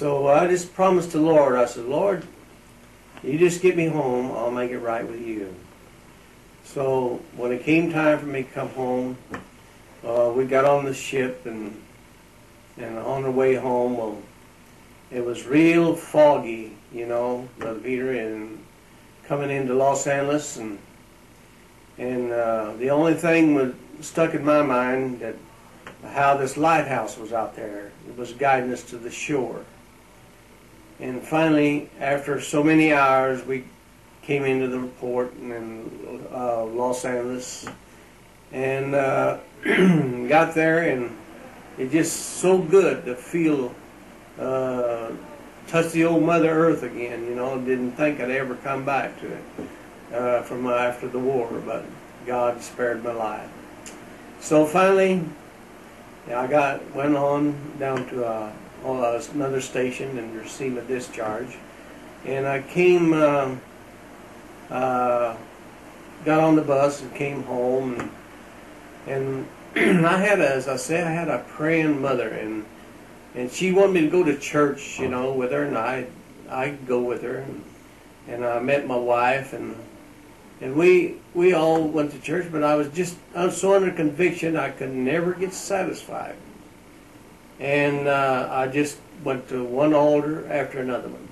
So I just promised the Lord, I said, Lord, you just get me home, I'll make it right with you. So when it came time for me to come home, we got on the ship, and on the way home, well, it was real foggy, you know, Brother Peter, and coming into Los Angeles, and the only thing was stuck in my mind that how this lighthouse was out there. It was guiding us to the shore. And finally, after so many hours, we came into the port in Los Angeles, and got there, and it just so good to feel, touch the old Mother Earth again, you know. Didn't think I'd ever come back to it from after the war, but God spared my life. So finally, I went on down to another station and received a discharge, and I came, got on the bus and came home, and I had, as I said, I had a praying mother, and she wanted me to go to church, you know, with her, and I'd go with her, and I met my wife, and we all went to church, but I was so under conviction I could never get satisfied. And I just went to one altar after another one.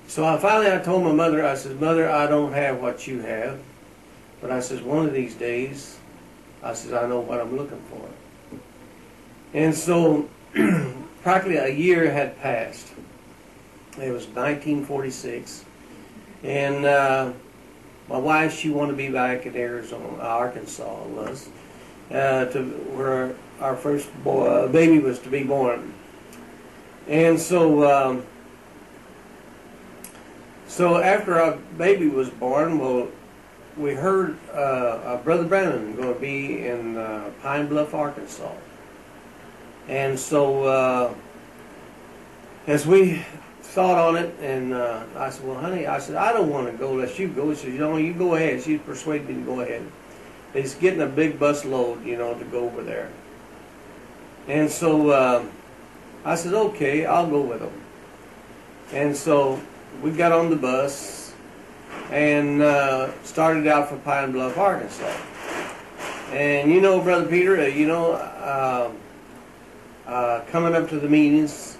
So I told my mother, I said, Mother, I don't have what you have, but I said, one of these days, I said, I know what I'm looking for. And so practically a year had passed. It was 1946, and my wife, she wanted to be back in Arkansas, it was, to where our first baby was to be born. And so, so after our baby was born, well, we heard Brother Branham going to be in Pine Bluff, Arkansas. And so, as we thought on it, and I said, well, honey, I said, I don't want to go unless you go. She said, you go ahead. She persuaded me to go ahead. He's getting a big bus load, you know, to go over there. And so I said, okay, I'll go with them. And so we got on the bus and started out for Pine Bluff, Arkansas. And you know, Brother Peter, you know, coming up to the meetings,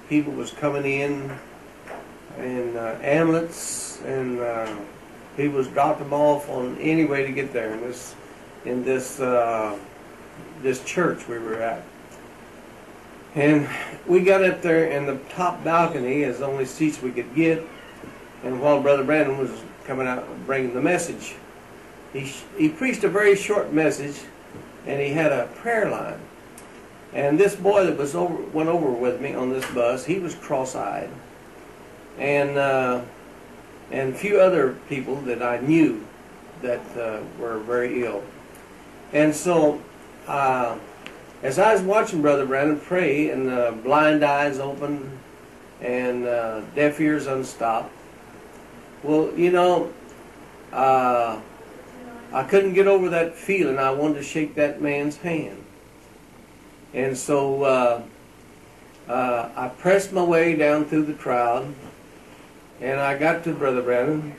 people was coming in amulets, and people was dropping them off on any way to get there in this church we were at. And we got up there in the top balcony as the only seats we could get, and while Brother Brandon was coming out bringing the message, he preached a very short message, and he had a prayer line. And this boy that went over with me on this bus, he was cross-eyed, and a few other people that I knew that were very ill. And so, as I was watching Brother Brandon pray, and blind eyes open, and deaf ears unstopped, well, you know, I couldn't get over that feeling. I wanted to shake that man's hand. And so I pressed my way down through the crowd, and I got to Brother Brandon,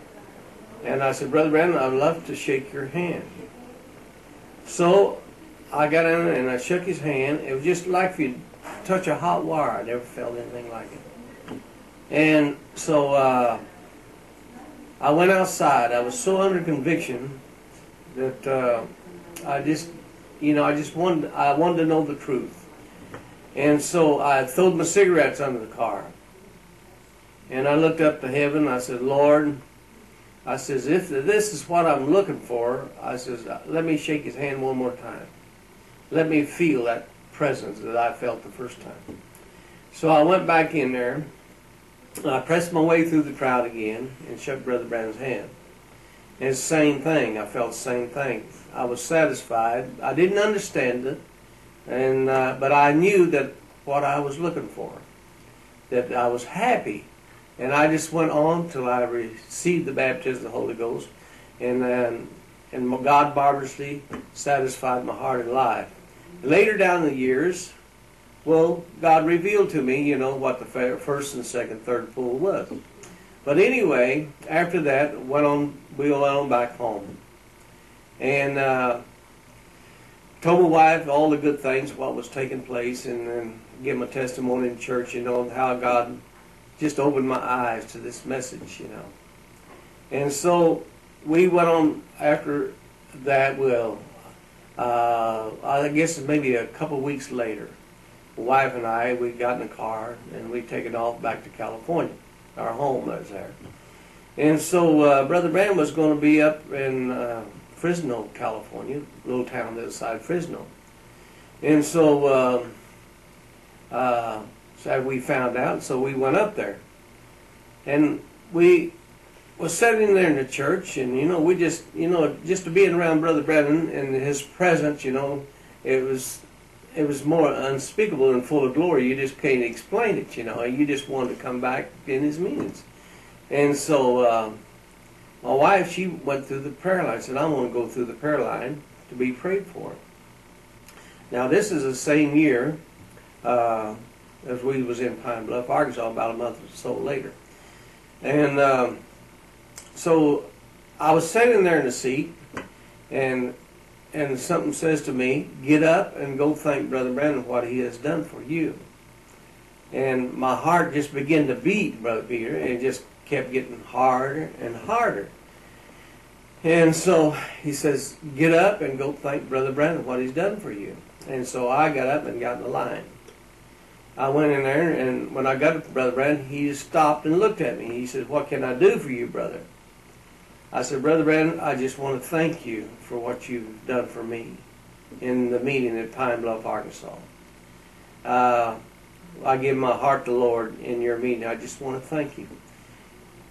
and I said, Brother Brandon, I'd love to shake your hand. So I got in and I shook his hand. It was just like if you touch a hot wire. I never felt anything like it. And so I went outside. I was so under conviction that I wanted to know the truth. And so I threw my cigarettes under the car. And I looked up to heaven, and I said, Lord, I says, if this is what I'm looking for, I says, let me shake his hand one more time. Let me feel that presence that I felt the first time. So I went back in there, and I pressed my way through the crowd again and shook Brother Brandon's hand. And it's the same thing. I felt the same thing. I was satisfied. I didn't understand it, but I knew that what I was looking for, that I was happy. And I just went on till I received the baptism of the Holy Ghost, and God marvelously satisfied my heart and life. Later down the years, well, God revealed to me, you know, what the first and second, third pull was. But anyway, after that, we went on back home. And told my wife all the good things, what was taking place, and then give my testimony in church, you know, how God just opened my eyes to this message, you know. And so we went on after that, well, I guess maybe a couple of weeks later, my wife and I, we got in a car and we taken off back to California, our home that was there. And so Brother Branham was going to be up in Fresno, California, a little town the other side of Fresno. And so we found out, so we went up there. And we was sitting there in the church, and you know, we just, you know, just to being around Brother Branham and his presence, you know, it was more unspeakable and full of glory. You just can't explain it, you know. You just wanted to come back in his meetings. And so my wife, she went through the prayer line. Said, I'm going to go through the prayer line to be prayed for. Now, this is the same year as we was in Pine Bluff, Arkansas, about a month or so later. And so I was sitting there in the seat, and something says to me, get up and go thank Brother Branham what he has done for you. And my heart just began to beat, Brother Peter, and it just kept getting harder and harder. And so he says, get up and go thank Brother Branham what he's done for you. And so I got up and got in the line. I went in there, and when I got up to Brother Branham, he just stopped and looked at me. He said, what can I do for you, brother? I said, Brother Branham, I just want to thank you for what you've done for me in the meeting at Pine Bluff, Arkansas. I give my heart to the Lord in your meeting. I just want to thank you.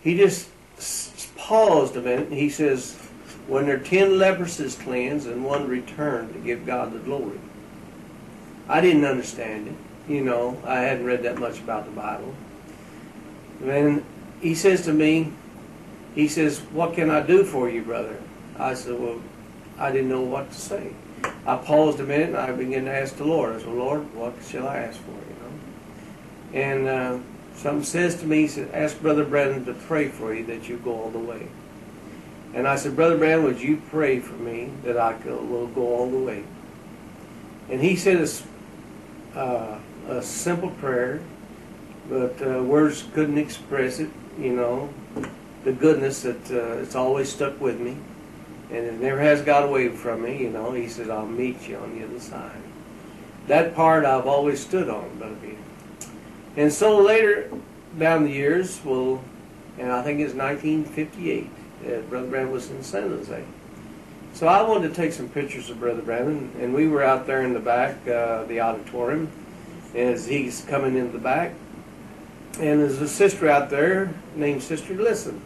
He just paused a minute, and he says, when there are 10 lepers is cleansed and one returned to give God the glory. I didn't understand it. You know, I hadn't read that much about the Bible. And he says to me, he says, what can I do for you, brother? I said, well, I didn't know what to say. I paused a minute and I began to ask the Lord. I said, Lord, what shall I ask for, you know? And something says to me, he said, ask Brother Branham to pray for you that you go all the way. And I said, Brother Branham, would you pray for me that I will go all the way? And he said a simple prayer, but words couldn't express it, you know, the goodness that it's always stuck with me. And it never has got away from me, you know. He said, I'll meet you on the other side. That part I've always stood on, Brother Peter. And so later down the years, well, and I think it's 1958, Brother Branham was in San Jose. So I wanted to take some pictures of Brother Branham, and we were out there in the back, the auditorium, as he's coming into the back. And there's a sister out there named Sister Listen.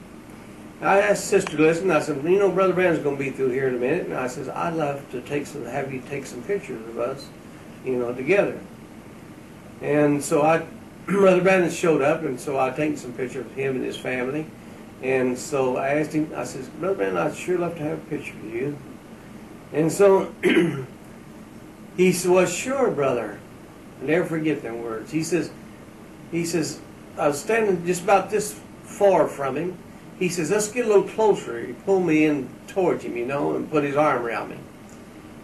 I asked Sister Listen, I said, you know, Brother Branham's going to be through here in a minute. And I said, I'd love to have you take some pictures of us, you know, together. And so Brother Branham showed up, and so I taken some pictures of him and his family. And so I asked him, I said, Brother Branham, I'd sure love to have a picture of you. And so he said, well, sure, brother. I'll never forget them words. He says, I was standing just about this far from him. He says, let's get a little closer. He pulled me in towards him, you know, and put his arm around me.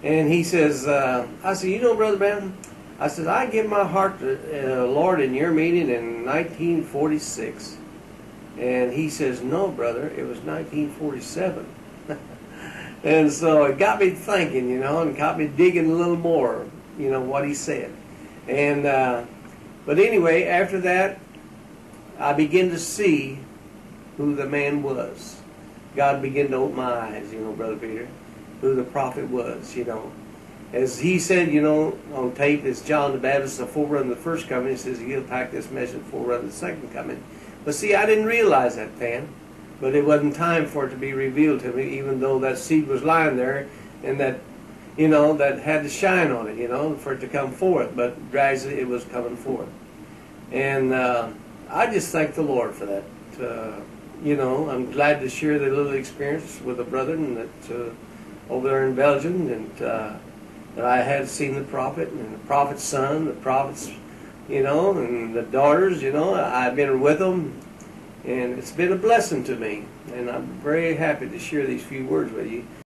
And he says, I said, you know, Brother Branham, I said, I give my heart to Lord in your meeting in 1946. And he says, no, brother, it was 1947. And so it got me thinking, you know, and got me digging a little more, you know, what he said. And but anyway, after that, I began to see who the man was. God began to open my eyes, you know, Brother Peter, who the prophet was, you know. As he said, you know, on tape, it's John the Baptist, the forerunner of the first coming. He says, he'll pack this message forerunner of the second coming. But see, I didn't realize that then. But it wasn't time for it to be revealed to me, even though that seed was lying there and that, you know, that had to shine on it, you know, for it to come forth. But gradually it was coming forth. And I just thank the Lord for that. You know, I'm glad to share the little experience with a brother and that over there in Belgium, and that I had seen the prophet and the prophet's son, the prophet's you know, and the daughters, you know, I've been with them, and it's been a blessing to me. And I'm very happy to share these few words with you.